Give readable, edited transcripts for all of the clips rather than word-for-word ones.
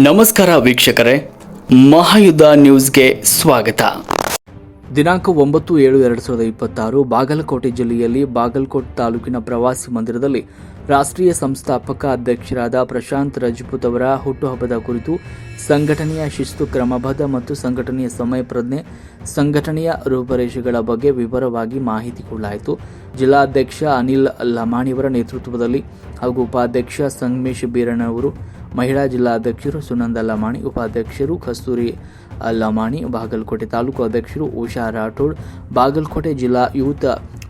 ನಮಸ್ಕಾರ ವೀಕ್ಷಕರೇ, ಮಹಾಯುದ್ಧ ನ್ಯೂಸ್ಗೆ ಸ್ವಾಗತ. ದಿನಾಂಕ 9/7/2026 ಬಾಗಲಕೋಟೆ ಜಿಲ್ಲೆಯಲ್ಲಿ ಬಾಗಲಕೋಟೆ ತಾಲೂಕಿನ ಪ್ರವಾಸಿ ಮಂದಿರದಲ್ಲಿ ರಾಷ್ಟ್ರೀಯ ಸಂಸ್ಥಾಪಕ ಅಧ್ಯಕ್ಷರಾದ ಪ್ರಶಾಂತ್ ರಜಪೂತ್ ಅವರ ಹುಟ್ಟುಹಬ್ಬದ ಕುರಿತು ಸಂಘಟನೆಯ ಶಿಸ್ತು, ಕ್ರಮಬದ್ಧ ಮತ್ತು ಸಂಘಟನೆಯ ಸಮಯ ಪ್ರಜ್ಞೆ, ಸಂಘಟನೆಯ ರೂಪರೇಷೆಗಳ ಬಗ್ಗೆ ವಿವರವಾಗಿ ಮಾಹಿತಿ ಕೊಡಲಾಯಿತು. ಜಿಲ್ಲಾಧ್ಯಕ್ಷ ಅನಿಲ್ ಲಮಾಣಿಯವರ ನೇತೃತ್ವದಲ್ಲಿ ಹಾಗೂ ಉಪಾಧ್ಯಕ್ಷ ಸಂಗಮೇಶ್ ಬೀರಣ್ಣವರು, ಮಹಿಳಾ ಜಿಲ್ಲಾಧ್ಯಕ್ಷರು ಸುನಂದ ಲಮಾಣಿ, ಉಪಾಧ್ಯಕ್ಷರು ಕಸ್ತೂರಿ ಲಮಾಣಿ, ಬಾಗಲಕೋಟೆ ತಾಲೂಕು ಅಧ್ಯಕ್ಷರು ಉಷಾ ರಾಠೋಡ್, ಬಾಗಲಕೋಟೆ ಜಿಲ್ಲಾ youth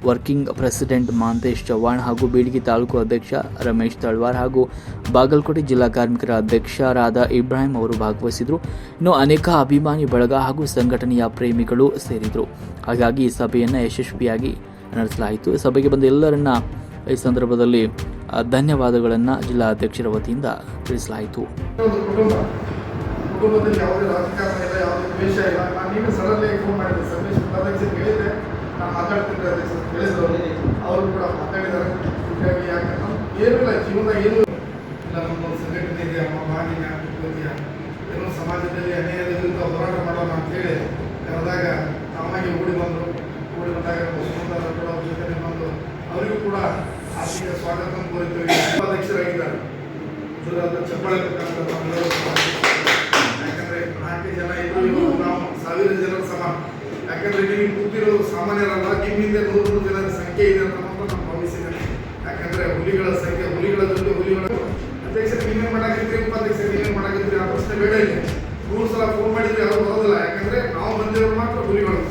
working president Mantesh Chavan ಹಾಗೂ ಬೀಳಗಿ ತಾಲೂಕು ಅಧ್ಯಕ್ಷ ರಮೇಶ್ ತಳವಾರ್ ಹಾಗೂ ಬಾಗಲಕೋಟೆ ಜಿಲ್ಲಾ ಕಾರ್ಮಿಕರ ಅಧ್ಯಕ್ಷರಾದ ಇಬ್ರಾಹಿಂ ಅವರು ಭಾಗವಹಿಸಿದರು. ಇನ್ನು ಅನೇಕ ಅಭಿಮಾನಿ ಬಳಗ ಹಾಗೂ ಸಂಘಟನೆಯ ಪ್ರೇಮಿಗಳು ಸೇರಿದರು. ಹಾಗಾಗಿ ಈ ಸಭೆಯನ್ನು ಯಶಸ್ವಿಯಾಗಿ ನಡೆಸಲಾಯಿತು. ಸಭೆಗೆ ಬಂದ ಎಲ್ಲರನ್ನ ಈ ಸಂದರ್ಭದಲ್ಲಿ ಧನ್ಯವಾದಗಳನ್ನು ಜಿಲ್ಲಾ ಅಧ್ಯಕ್ಷರ ವತಿಯಿಂದ ತಿಳಿಸಲಾಯಿತು. ಕುಟುಂಬದಲ್ಲಿ ಯಾವುದೇ ರಾಜಕಾರಣ ಇಲ್ಲ, ಯಾವುದೇ ದ್ವೇಷ ಇಲ್ಲ. ನಾನು ನೀನು ಸಡನ್ಲಿ ಫೋನ್ ಮಾಡಿದ್ದೆ, ಸಂದೇಶ್ ಅಧ್ಯಕ್ಷರು ಹೇಳಿದ್ದೆ, ನಾನು ಮಾತಾಡ್ತಿದ್ದೆ ಅಧ್ಯಕ್ಷರು ಹೇಳಿದ್ರು, ಅವರು ಕೂಡ ಮಾತಾಡಿದ್ದಾರೆ. ಹೀಗಾಗಿ ಯಾಕೆ ಏನೂ ಇಲ್ಲ, ಜೀವನ ಏನೂ ಇಲ್ಲ. ನಮ್ಮೊಂದು ಸಂಘಟನೆ ಇದೆ, ಅಮ್ಮ ಬಾಗಿನ ಏನೋ ಸಮಾಜದಲ್ಲಿ ಅನ್ಯಾಯದ ವಿರುದ್ಧ ಹೋರಾಟ ಮಾಡೋಣ ಅಂತೇಳಿ ಕರೆದಾಗ ನಮಗೆ ಓಡಿ ಬಂದಾಗ ನಮ್ಮ ಸುಮಂತರ ಕೂಡ ಅವ್ರ ಜೊತೆ ಬಂದು ಅವರಿಗೂ ಕೂಡ ಆರ್ಥಿಕ ಸ್ವಾಗತ ಕೋರಿದ್ದೇವೆ. ಅಧ್ಯಕ್ಷರಾಗಿದ್ದಾರೆ ಚಪ್ಪಾಳೆ ಯಾಕಂದ್ರೆ 4 ಜನ ಇದ್ರು, ನಾವು 1000 ಜನರ ಸಮಾನ. ಯಾಕಂದ್ರೆ ನೀವು ಕೂತಿರೋದು ಸಾಮಾನ್ಯರಲ್ಲ, ನಿಮ್ಮಿಂದ 100 ಜನರ ಸಂಖ್ಯೆ ಇದೆ ಅಂತ ನಾನು ಭಾವಿಸಿದ್ದೇನೆ. ಯಾಕಂದ್ರೆ ಹುಲಿಗಳ ಸಂಖ್ಯೆ, ಹುಲಿಗಳ ಜೊತೆ ಹುಲಿಗಳ ಅಧ್ಯಕ್ಷರು ನೀವೇನು ಮಾಡಾಕಿದ್ರಿ, ಉಪಾಧ್ಯಕ್ಷರು ನೀವೇನು ಮಾಡಾಕಿದ್ರಿ ಆ ಪ್ರಶ್ನೆ ಬೇಡ ಇಲ್ಲ. 100 ಸಲ ಫೋನ್ ಮಾಡಿದ್ರೆ ಯಾರು ಬರೋದಿಲ್ಲ. ಯಾಕಂದ್ರೆ ನಾವು ಬಂದಿರೋರು ಮಾತ್ರ ಹುಲಿಗಳು.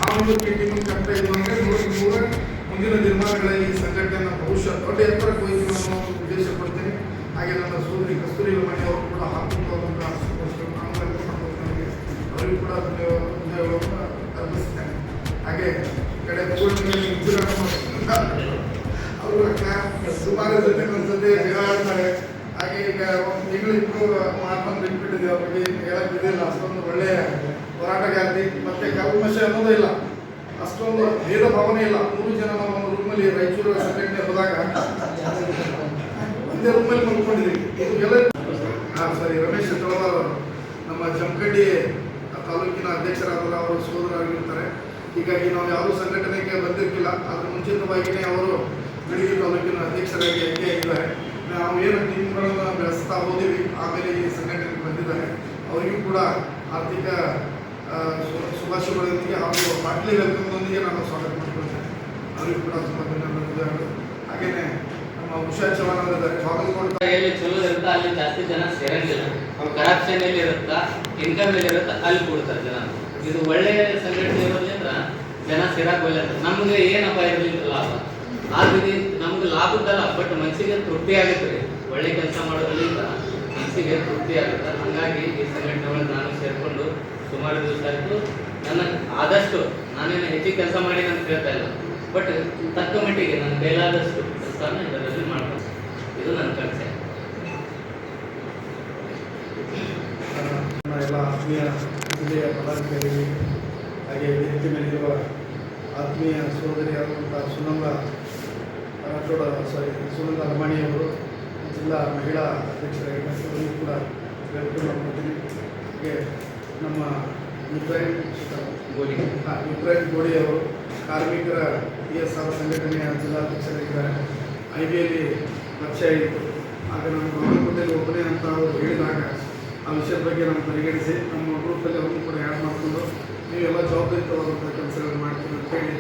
ನಾವು ಕಷ್ಟ ಇದು ಅಂದರೆ ಮುಂದಿನ ನಿರ್ಮಾಣಗಳಲ್ಲಿ ಈ ಸಂಘಟನೆಯನ್ನು ಬಹುಶಃ ದೊಡ್ಡ ಎತ್ತರಕ್ಕೆ ಹೋಯ್ತು ಅನ್ನೋ ಉದ್ದೇಶ ಪಡ್ತೀನಿ. ಹಾಗೆ ನನ್ನ ಸೋದರಿ ಕಸ್ತೂರಿ ಲಮಾಣಿ ಅವರು ಕೂಡ ಹಾಕುವಂಥ ಅವರಿಗೂ ಕೂಡ ಧನ್ಯವಾದಗಳನ್ನು ಅರ್ಪಿಸ್ತೇನೆ. ಹಾಗೆ ಕಡೆ ಅವರು ಸುಮಾರು ಜೊತೆ ನನ್ನ ಜೊತೆ ಜಗಳಾಡ್ತಾರೆ. ಹಾಗೆ ಈಗ ಒಂದು ತಿಂಗಳಿಗೂ ಮಾತನ್ನು ಬಿಟ್ಬಿಟ್ಟಿದ್ದೀವಿ. ಅವ್ರ ಬಗ್ಗೆ ಹೇಳಕ್ಕಿದಿಲ್ಲ. ಅಷ್ಟೊಂದು ಒಳ್ಳೆಯ ಹೋರಾಟಗಾರ್ತಿ, ಮತ್ತೆ ಕಲ್ಮಶ ಅನ್ನೋದೇ ಇಲ್ಲ, ಅಷ್ಟೊಂದು ಭೇದ ಭಾವನೆ ಇಲ್ಲ. 3 ಜನ ನಾವು ಒಂದು ರೂಮಲ್ಲಿ ರಾಯಚೂರು ಸಂಘಟನೆ ಹೋದಾಗ ಒಂದೇ ರೂಮಲ್ಲಿ ಮಲ್ಕೊಂಡಿದ್ದೀವಿ. ಇದು ಸರಿ ರಮೇಶ್ ತಳವಾರ್ ಅವರು ನಮ್ಮ ಜಮಖಂಡಿ ತಾಲೂಕಿನ ಅಧ್ಯಕ್ಷರಾದ ಅವರು ಸೋದರಾಗಿರ್ತಾರೆ. ಹೀಗಾಗಿ ನಾವು ಯಾವುದೂ ಸಂಘಟನೆಗೆ ಬಂದಿರ್ತಿಲ್ಲ. ಅದ್ರ ಮುಂಚಿತವಾಗಿಯೇ ಅವರು ಬೀಳಗಿ ತಾಲೂಕಿನ ಅಧ್ಯಕ್ಷರಾಗಿ ಆಗಿದ್ದಾರೆ. ನಾವು ಏನು ಟೀಮ್ಗಳನ್ನು ಬೆಳೆಸ್ತಾ ಹೋದಿವಿ, ಆಮೇಲೆ ಈ ಸಂಘಟನೆಗೆ ಬಂದಿದ್ದಾರೆ. ಅವರಿಗೂ ಕೂಡ ಆರ್ಥಿಕ ಶುಭಾಶಯಗಳೊಂದಿಗೆ ಹಾಗೂ ಬಾಟ್ಲಿ ವೆಲ್ಕಮ್ನೊಂದಿಗೆ ನಾನು ಸ್ವಾಗತ ಮಾಡ್ಕೊಳ್ತೇನೆ. ಅವರಿಗೂ ಕೂಡ ತುಂಬ ಧನ್ಯವಾದಗಳು. ಹಾಗೆಯೇ ನಮ್ಮ ಉಷಾ ಚವ್ಹಾಣ್ ಅವರಿದ್ದಾರೆ. ಬಾಗಲಕೋಟೆ ಚಲೋ ಇರುತ್ತಾ ಅಲ್ಲಿ ಜಾಸ್ತಿ ಜನ ಸೇರಂಗಿಲ್ಲ. ಕರಪ್ಷನ್ ಎಲ್ಲಿ ಇರುತ್ತಾ, ಇನ್ಕಮ್ ಎಲ್ಲಿ ಇರುತ್ತಾ ಅಲ್ಲಿ ಕೊಡ್ತಾರೆ ಜನ. ಇದು ಒಳ್ಳೆಯ ಸಂಘಟನೆ ಇರೋದ್ರಿಂದ ಜನ ಸೇರಾಕ್ ಹೋಗ್ತಾರೆ. ನಮ್ಗೆ ಏನಪ್ಪ ಇರಲಿಲ್ಲ ಲಾಭ, ಆದ್ರೆ ನಮ್ಗೆ ಲಾಭದ್ದಲ್ಲ, ಬಟ್ ಮನಸ್ಸಿಗೆ ತೃಪ್ತಿ ಆಗುತ್ತೆ ರೀ. ಒಳ್ಳೆ ಕೆಲಸ ಮಾಡೋದ್ರಿಂದ ಮನಸ್ಸಿಗೆ ತೃಪ್ತಿ ಆಗುತ್ತೆ. ಹಾಗಾಗಿ ಈ ಸಂಘಟನೆ ಒಳಗೆ ನಾನು ಸೇರಿಕೊಂಡು ಸುಮಾರು ದಿವಸ ಆಯಿತು. ನನ್ನ ಆದಷ್ಟು ನಾನೇನು ಹೆಚ್ಚಿಗೆ ಕೆಲಸ ಮಾಡಿ ಅಂತ ಹೇಳ್ತಾ ಇಲ್ಲ, ಬಟ್ ತಕ್ಕ ಮಟ್ಟಿಗೆ ನನ್ನ ಕೈಲಾದಷ್ಟು ಕೆಲಸನ ಇದರಲ್ಲಿ ಮಾಡ್ಬೋದು. ಇದು ನನ್ನ ಕನಸೆ. ಎಲ್ಲ ಆತ್ಮೀಯ ಜಿಲ್ಲೆಯ ಪದಾಧಿಕಾರಿಗಳು, ಹಾಗೆ ವೇದಿಕೆ ಮೇಲಿರುವ ಆತ್ಮೀಯ ಸೋದರಿಯಾದಂಥ ಸುನಂದ ಲಮಾಣಿಯವರು, ಜಿಲ್ಲಾ ಮಹಿಳಾ ಅಧ್ಯಕ್ಷರಾಗಿದ್ದಾರೆ, ಕೂಡ ವೆಲ್ಕಮ್ ಮಾಡ್ಕೊತೀನಿ. ಹಾಗೆ ನಮ್ಮ ಇಬ್ರಾಹಿಂ ಗೋಡಿ ಅವರು ಕಾರ್ಮಿಕರ PSR ಸಂಘಟನೆಯ ಜಿಲ್ಲಾಧ್ಯಕ್ಷರಾಗಿದ್ದಾರೆ. IBಯಲ್ಲಿ ಪರಿಚಯ ಇತ್ತು. ಆಗ ನಮ್ಮ ಬಾಗಲಕೋಟೆಯಲ್ಲಿ ಒಬ್ಬನೇ ಅಂತ ಅವರು ಹೇಳಿದಾಗ ಆ ವಿಷಯದ ಬಗ್ಗೆ ನಾನು ಪರಿಗಣಿಸಿ ನಮ್ಮ ಗ್ರೂಪಲ್ಲಿ ಅವ್ರನ್ನೂ ಕೂಡ ಆ್ಯಡ್ ಮಾಡಿಕೊಂಡು ನೀವೆಲ್ಲ ಜವಾಬ್ದಾರಿತವಾದಂಥ ಕೆಲಸಗಳನ್ನು ಮಾಡ್ತೀವಿ ಅಂತೇಳಿ